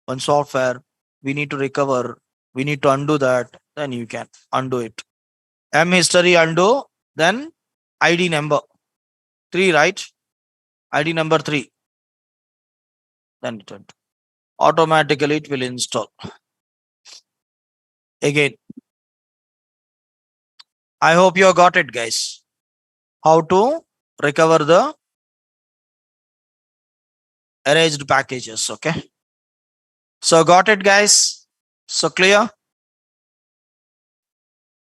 on software. We need to recover. We need to undo that. Then you can undo it. M history undo. Then ID number 3, right? ID number 3. Then it automatically it will install. Again, I hope you got it, guys. How to recover the erased packages. Okay. So got it, guys. So clear.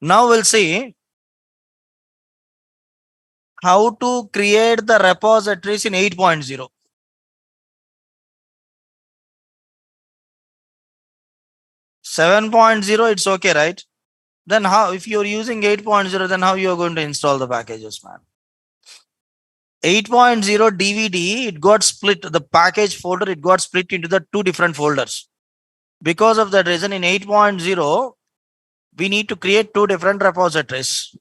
Now we'll see how to create the repositories in 8.0. 7.0, it's okay, right? Then how, if you're using 8.0, then how you're going to install the packages, man? 8.0 DVD, it got split, the package folder, it got split into the 2 different folders. Because of that reason, in 8.0, we need to create 2 different repositories,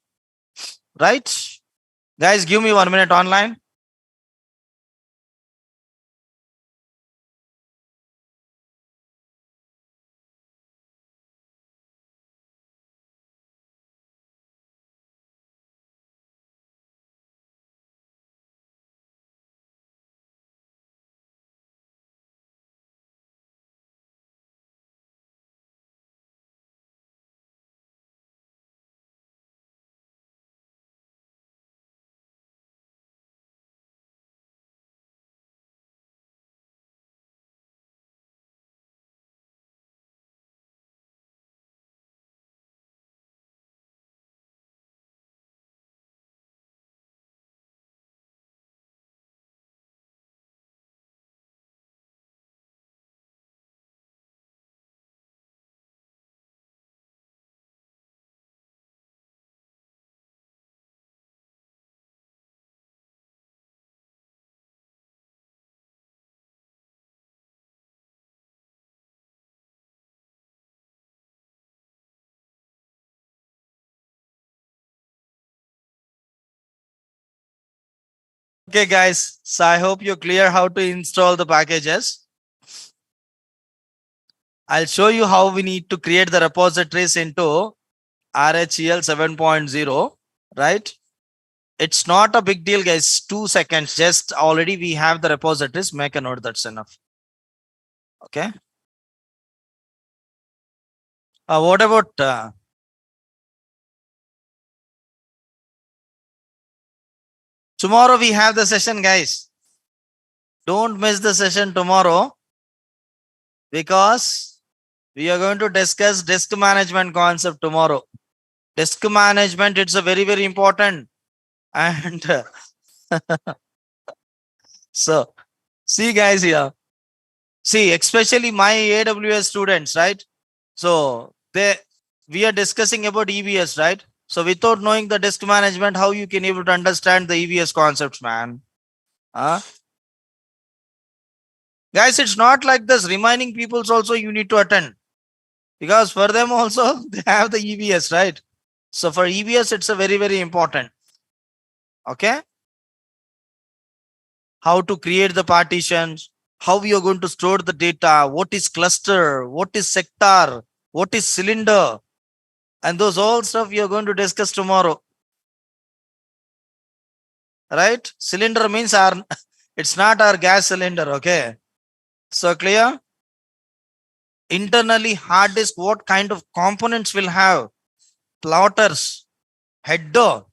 right? Guys, give me 1 minute online. Okay, guys. So I hope you're clear how to install the packages. I'll show you how we need to create the repositories into RHEL 7.0, right? It's not a big deal, guys. 2 seconds. Just already we have the repositories. Make a note. That's enough. Okay. What about tomorrow? We have the session, guys. Don't miss the session tomorrow because we are going to discuss disk management concept tomorrow. Disk management, it's a very, very important. And so, see, guys, here. See, especially my AWS students, right? So we are discussing about EBS, right? So without knowing the disk management, how you can able to understand the EBS concepts, man? Huh? Guys, it's not like this. Remaining peoples also you need to attend because for them also they have the EBS, right? So for EBS, it's a very, very important. Okay. How to create the partitions, how we are going to store the data, what is cluster, what is sector, what is cylinder, and those all stuff we are going to discuss tomorrow. Right? Cylinder means our it's not our gas cylinder, okay? So clear? Internally, hard disk, what kind of components will have? Plotters, header,